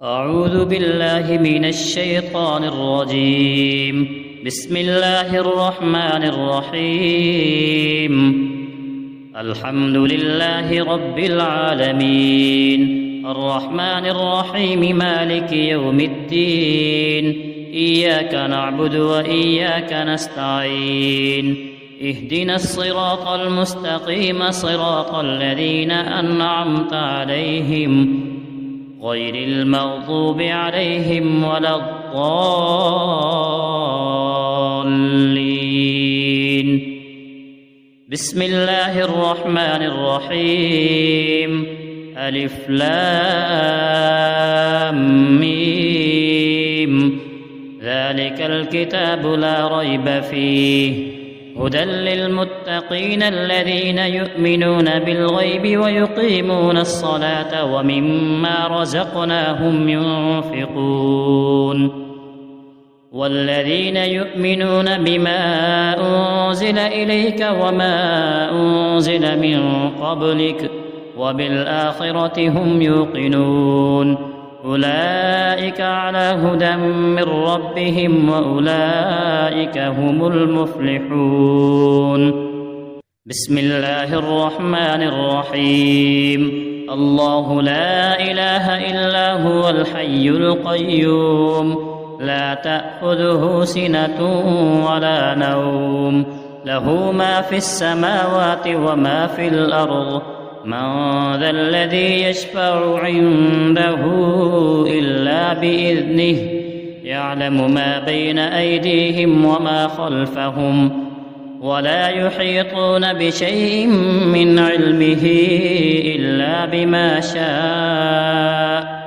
أعوذ بالله من الشيطان الرجيم. بسم الله الرحمن الرحيم. الحمد لله رب العالمين، الرحمن الرحيم، مالك يوم الدين. إياك نعبد وإياك نستعين. اهدنا الصراط المستقيم، صراط الذين أنعمت عليهم غير المغضوب عليهم ولا الضالين. بسم الله الرحمن الرحيم. ألف لام ميم. ذلك الكتاب لا ريب فيه، هدى للمتقين الذين يؤمنون بالغيب ويقيمون الصلاة ومما رزقناهم ينفقون. والذين يؤمنون بما أنزل إليك وما أنزل من قبلك وبالآخرة هم يوقنون. أولئك على هدى من ربهم وأولئك هم المفلحون. بسم الله الرحمن الرحيم. الله لا إله إلا هو الحي القيوم، لا تأخذه سنة ولا نوم، له ما في السماوات وما في الأرض. من ذا الذي يشفع عنده إلا بإذنه، يعلم ما بين أيديهم وما خلفهم، ولا يحيطون بشيء من علمه إلا بما شاء.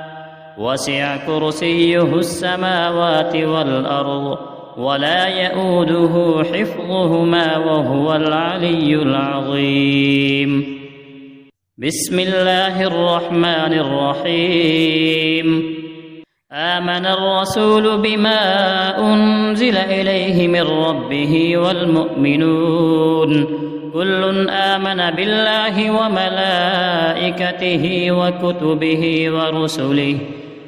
وسع كرسيه السماوات والأرض، ولا يئوده حفظهما وهو العلي العظيم. بسم الله الرحمن الرحيم. آمن الرسول بما أنزل إليه من ربه والمؤمنون، كل آمن بالله وملائكته وكتبه ورسله،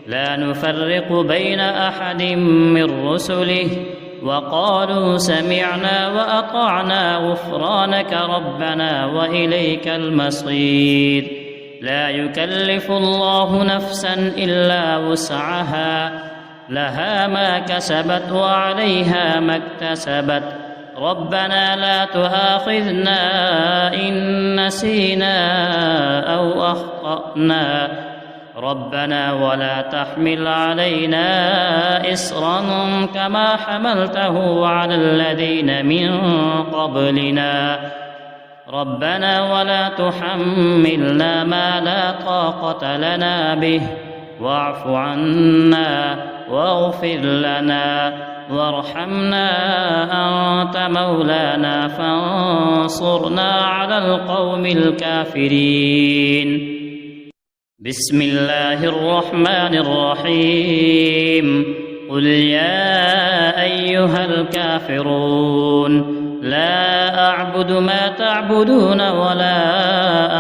لا نفرق بين أحد من رسله، وقالوا سمعنا وأطعنا غفرانك ربنا وإليك المصير. لا يكلف الله نفسا إلا وسعها، لها ما كسبت وعليها ما اكتسبت. ربنا لا تؤاخذنا إن نسينا أو أخطأنا، ربنا ولا تحمل علينا إصرا كما حملته على الذين من قبلنا، ربنا ولا تحملنا ما لا طاقة لنا به، واعف عنا واغفر لنا وارحمنا، أنت مولانا فانصرنا على القوم الكافرين. بسم الله الرحمن الرحيم. قل يا أيها الكافرون، لا أعبد ما تعبدون ولا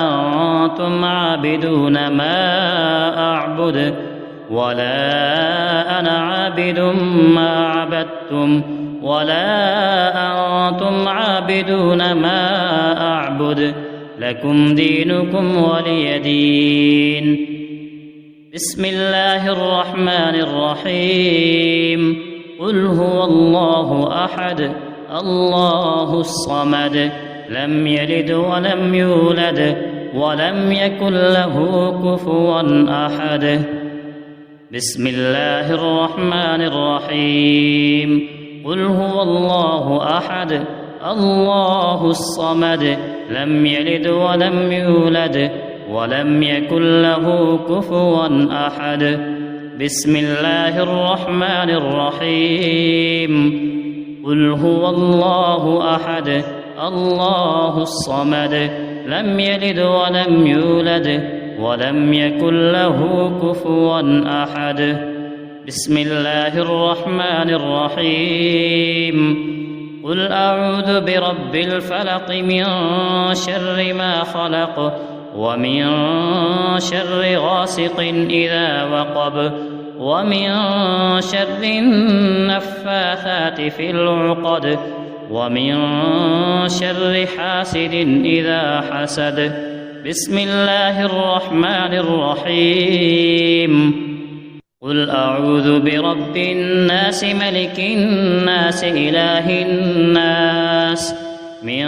أنتم عابدون ما أعبد، ولا أنا عابد ما عبدتم، ولا أنتم عابدون ما أعبد، لكم دينكم ولي دين. بسم الله الرحمن الرحيم. قل هو الله أحد، الله الصمد، لم يلد ولم يولد ولم يكن له كفوا أحد. بسم الله الرحمن الرحيم. قل هو الله أحد، الله الصمد، لم يلد ولم يولد ولم يكن له كفوا أحد. بسم الله الرحمن الرحيم. قل هو الله أحد، الله الصمد، لم يلد ولم يولد ولم يكن له كفوا أحد. بسم الله الرحمن الرحيم. قل أعوذ برب الفلق من شر ما خلق ومن شر غاسق إذا وقب ومن شر النفاثات في العقد ومن شر حاسد إذا حسد. بسم الله الرحمن الرحيم. قل أعوذ برب الناس ملك الناس إله الناس من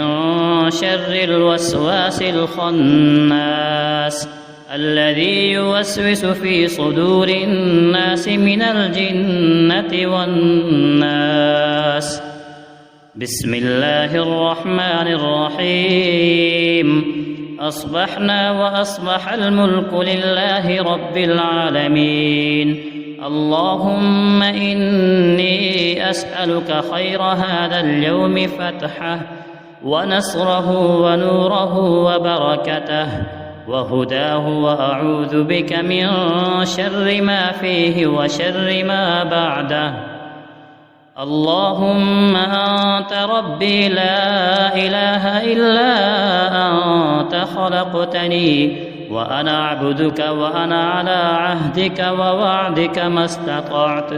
شر الوسواس الخناس الذي يوسوس في صدور الناس من الجنة والناس. بسم الله الرحمن الرحيم. أصبحنا وأصبح الملك لله رب العالمين. اللهم إني أسألك خير هذا اليوم فتحه ونصره ونوره وبركته وهداه، وأعوذ بك من شر ما فيه وشر ما بعده. اللهم أنت ربي لا إله إلا أنت خلقتني وأنا عبدك وأنا على عهدك ووعدك ما استطعت.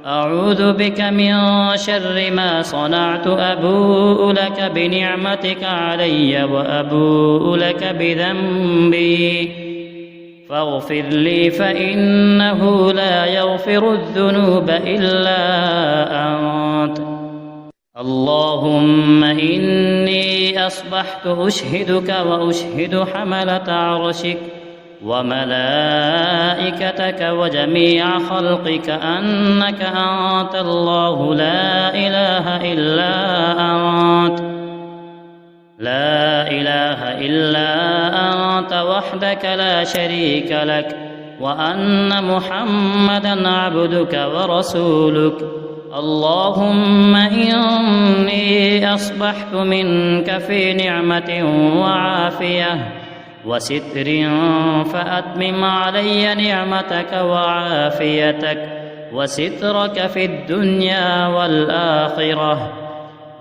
أعوذ بك من شر ما صنعت. أبوء لك بنعمتك علي وأبوء لك بذنبي فاغفر لي فإنه لا يغفر الذنوب إلا أنت. اللهم إني أصبحت أشهدك وأشهد حملة عرشك وملائكتك وجميع خلقك أنك أنت الله لا إله إلا أنت، لا إله إلا أنت وحدك لا شريك لك، وأن محمدًا عبدك ورسولك. اللهم إني أصبحت منك في نعمة وعافية وستر فأتمم علي نعمتك وعافيتك وسترك في الدنيا والآخرة.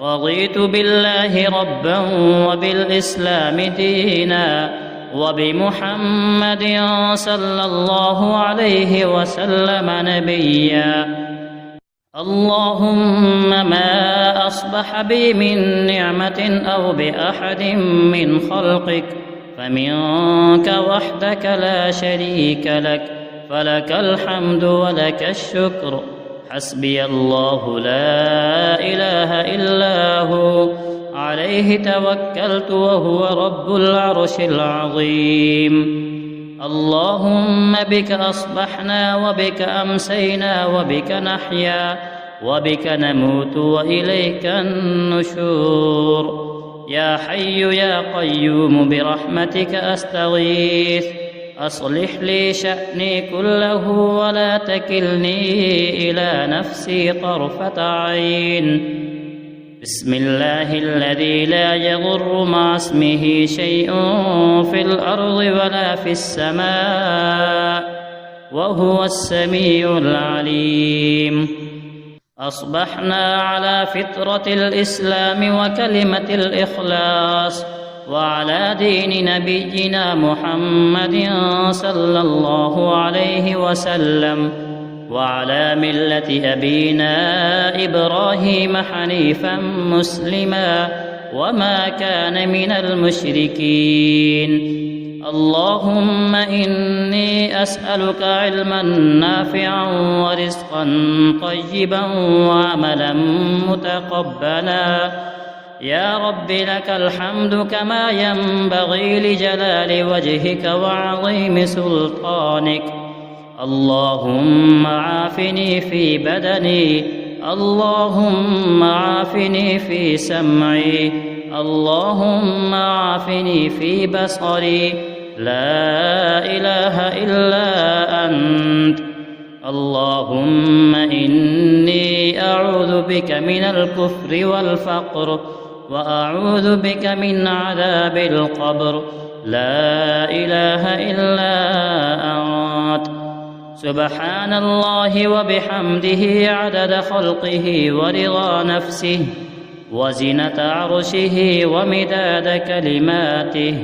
رضيت بالله ربا وبالإسلام دينا وبمحمد صلى الله عليه وسلم نبيا. اللهم ما أصبح بي من نعمة أو بأحد من خلقك فمنك وحدك لا شريك لك، فلك الحمد ولك الشكر. حسبي الله لا إله إلا هو عليه توكلت وهو رب العرش العظيم. اللهم بك أصبحنا وبك أمسينا وبك نحيا وبك نموت وإليك النشور. يا حي يا قيوم برحمتك أستغيث، أصلح لي شأني كله ولا تكلني إلى نفسي طرفة عين. بسم الله الذي لا يضر مع اسمه شيء في الأرض ولا في السماء وهو السميع العليم. أصبحنا على فطرة الإسلام وكلمة الإخلاص وعلى دين نبينا محمد صلى الله عليه وسلم وعلى ملة أبينا إبراهيم حنيفا مسلما وما كان من المشركين. اللهم إني أسألك علما نافعا ورزقا طيبا وعملا متقبلا. يا رب لك الحمد كما ينبغي لجلال وجهك وعظيم سلطانك. اللهم عافني في بدني، اللهم عافني في سمعي، اللهم عافني في بصري، لا إله إلا أنت. اللهم إني أعوذ بك من الكفر والفقر وأعوذ بك من عذاب القبر، لا إله إلا أنت. سبحان الله وبحمده عدد خلقه ورضا نفسه وزنة عرشه ومداد كلماته.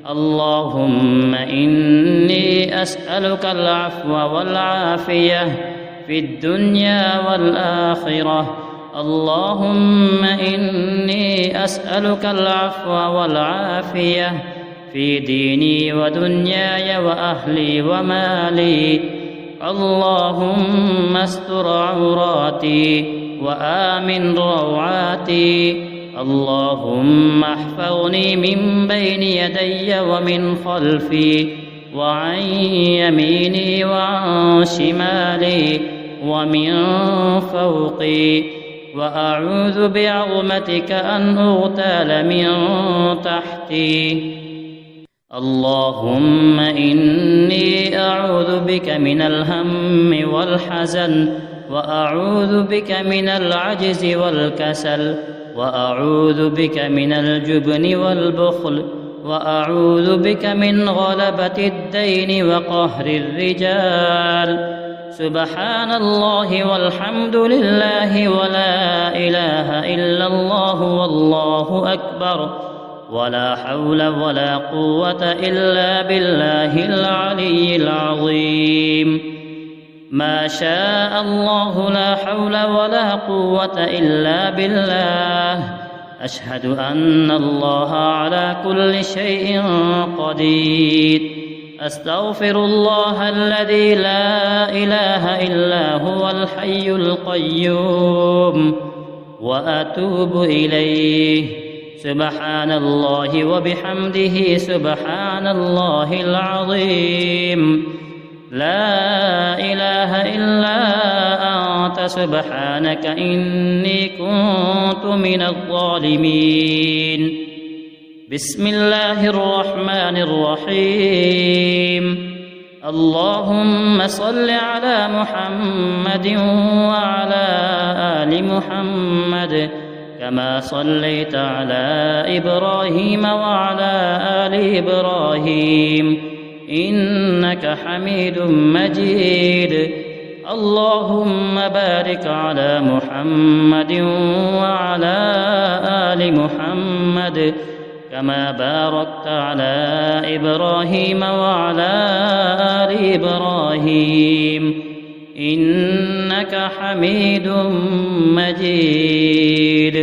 اللهم إني أسألك العفو والعافية في الدنيا والآخرة. اللهم إني أسألك العفو والعافية في ديني ودنياي وأهلي ومالي. اللهم استر عوراتي وآمن روعاتي. اللهم احفظني من بين يدي ومن خلفي وعن يميني وعن شمالي ومن فوقي، وأعوذ بعظمتك أن أغتال من تحتي. اللهم إني أعوذ بك من الهم والحزن، وأعوذ بك من العجز والكسل، وأعوذ بك من الجبن والبخل، وأعوذ بك من غلبة الدين وقهر الرجال. سبحان الله والحمد لله ولا إله إلا الله والله أكبر، ولا حول ولا قوة إلا بالله العلي العظيم. ما شاء الله لا حول ولا قوة إلا بالله. أشهد أن الله على كل شيء قدير. أستغفر الله الذي لا إله إلا هو الحي القيوم، وأتوب إليه. سبحان الله وبحمده سبحان الله العظيم. لا إله إلا أنت سبحانك إني كنت من الظالمين. بسم الله الرحمن الرحيم. اللهم صل على محمد وعلى آل محمد كما صليت على إبراهيم وعلى آل إبراهيم إنك حميد مجيد. اللهم بارك على محمد وعلى آل محمد كما باركت على إبراهيم وعلى آل إبراهيم إنك حميد مجيد.